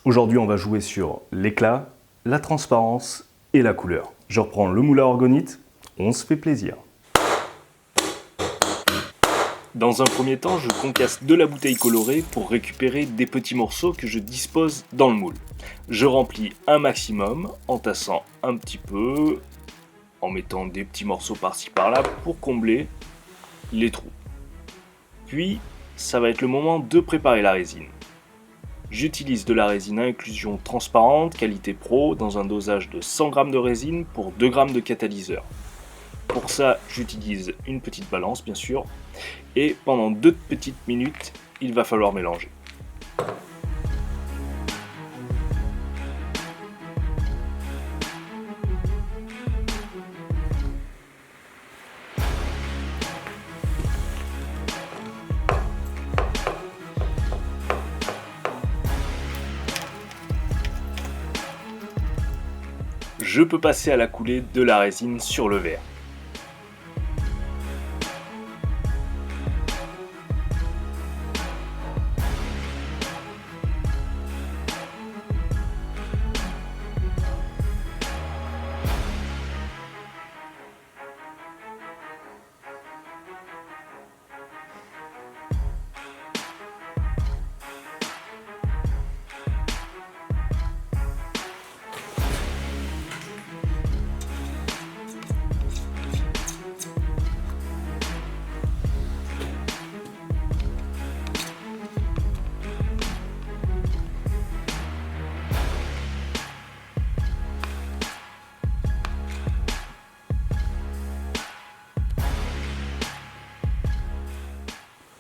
Aujourd'hui, on va jouer sur l'éclat, la transparence et la couleur. Je reprends le moule à orgonite, on se fait plaisir. Dans un premier temps, je concasse de la bouteille colorée pour récupérer des petits morceaux que je dispose dans le moule. Je remplis un maximum en tassant un petit peu, en mettant des petits morceaux par-ci par-là pour combler les trous. Puis, ça va être le moment de préparer la résine. J'utilise de la résine à inclusion transparente, qualité pro, dans un dosage de 100 g de résine pour 2 g de catalyseur. Pour ça, j'utilise une petite balance bien sûr, et pendant 2 petites minutes, il va falloir mélanger. Je peux passer à la coulée de la résine sur le verre.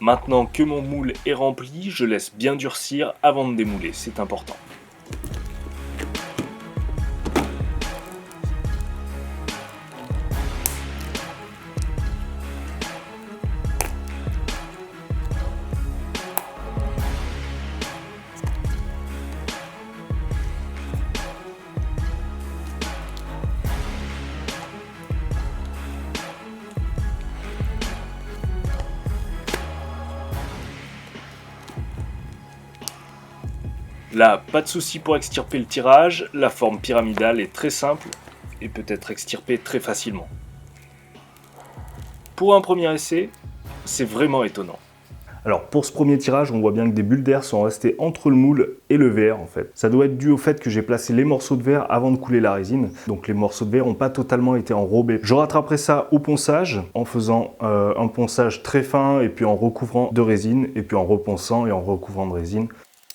Maintenant que mon moule est rempli, je laisse bien durcir avant de démouler, c'est important. Là, pas de souci pour extirper le tirage, la forme pyramidale est très simple et peut être extirpée très facilement. Pour un premier essai, c'est vraiment étonnant. Alors pour ce premier tirage, on voit bien que des bulles d'air sont restées entre le moule et le verre en fait. Ça doit être dû au fait que j'ai placé les morceaux de verre avant de couler la résine, donc les morceaux de verre n'ont pas totalement été enrobés. Je rattraperai ça au ponçage en faisant un ponçage très fin et puis en recouvrant de résine et puis en reponçant et en recouvrant de résine.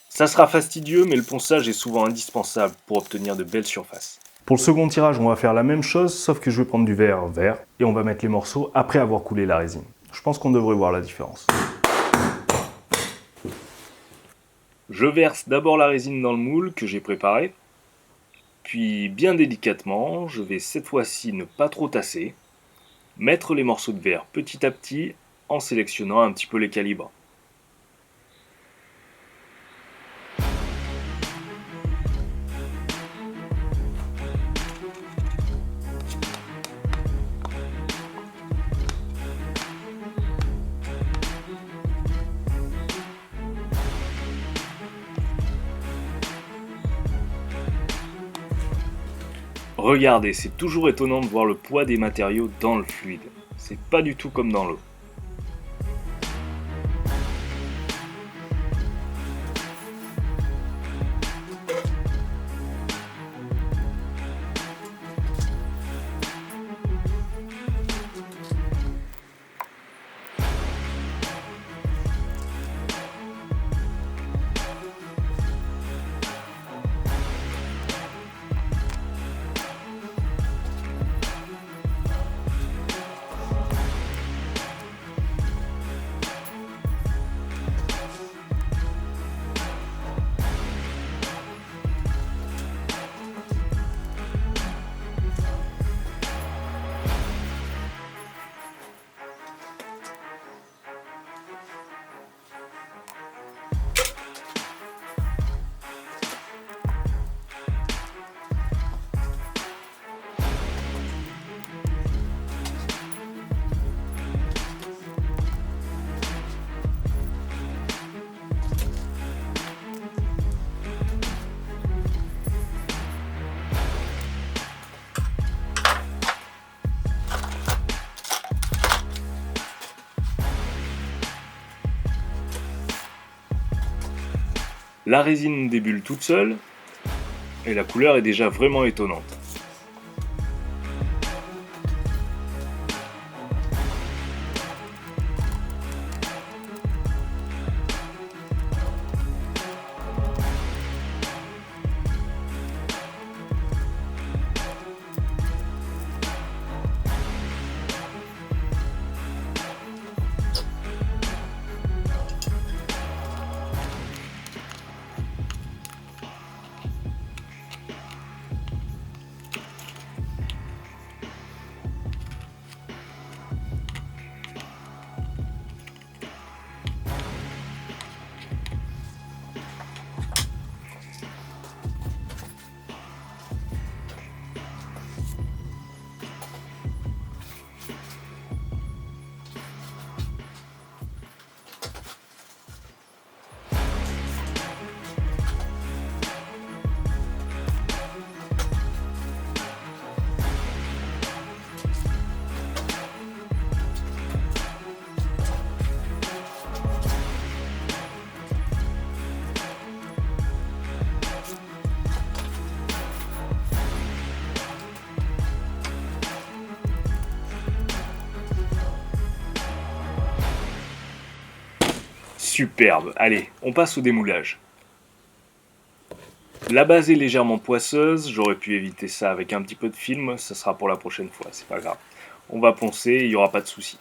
Ça sera fastidieux, mais le ponçage est souvent indispensable pour obtenir de belles surfaces. Pour le second tirage, on va faire la même chose, sauf que je vais prendre du verre vert et on va mettre les morceaux après avoir coulé la résine. Je pense qu'on devrait voir la différence. Je verse d'abord la résine dans le moule que j'ai préparé, puis bien délicatement, je vais cette fois-ci ne pas trop tasser, mettre les morceaux de verre petit à petit en sélectionnant un petit peu les calibres. Regardez, c'est toujours étonnant de voir le poids des matériaux dans le fluide. C'est pas du tout comme dans l'eau. La résine débulle toute seule et la couleur est déjà vraiment étonnante. Superbe. Allez, on passe au démoulage. La base est légèrement poisseuse, j'aurais pu éviter ça avec un petit peu de film, ça sera pour la prochaine fois, c'est pas grave. On va poncer, il n'y aura pas de souci.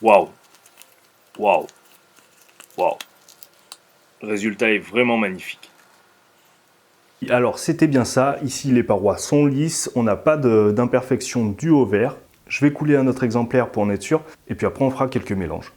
Waouh. Waouh. Waouh. Le résultat est vraiment magnifique. Alors c'était bien ça, ici les parois sont lisses, on n'a pas d'imperfection due au verre. Je vais couler un autre exemplaire pour en être sûr, et puis après on fera quelques mélanges.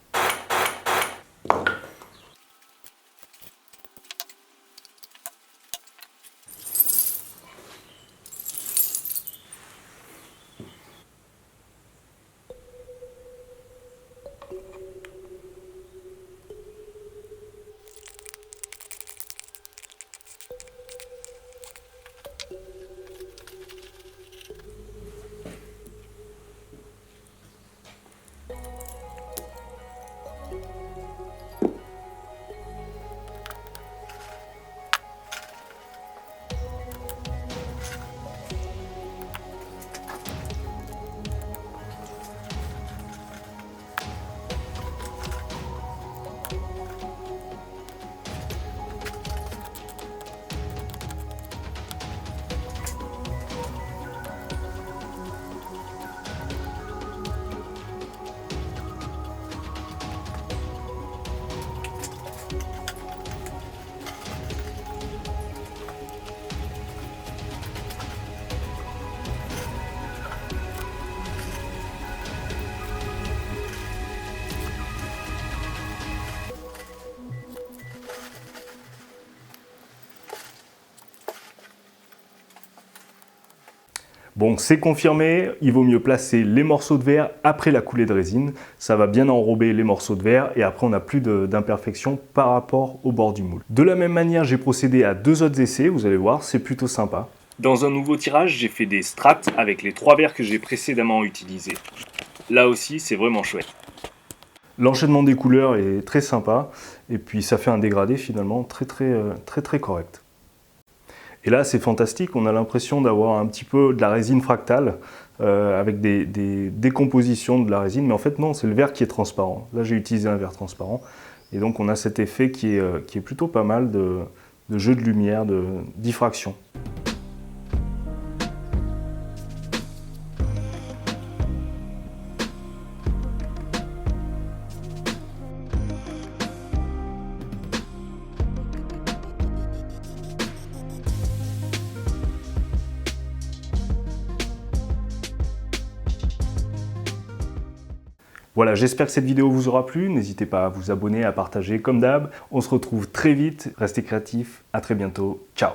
Bon, c'est confirmé, il vaut mieux placer les morceaux de verre après la coulée de résine. Ça va bien enrober les morceaux de verre et après on n'a plus d'imperfection par rapport au bord du moule. De la même manière, j'ai procédé à 2 autres essais, vous allez voir, c'est plutôt sympa. Dans un nouveau tirage, j'ai fait des strats avec les 3 verres que j'ai précédemment utilisés. Là aussi, c'est vraiment chouette. L'enchaînement des couleurs est très sympa et puis ça fait un dégradé finalement très correct. Et là, c'est fantastique, on a l'impression d'avoir un petit peu de la résine fractale avec des décompositions de la résine, mais en fait non, c'est le verre qui est transparent. Là, j'ai utilisé un verre transparent et donc on a cet effet qui est plutôt pas mal de jeu de lumière, de diffraction. Voilà, j'espère que cette vidéo vous aura plu. N'hésitez pas à vous abonner, à partager comme d'hab. On se retrouve très vite. Restez créatifs. À très bientôt. Ciao.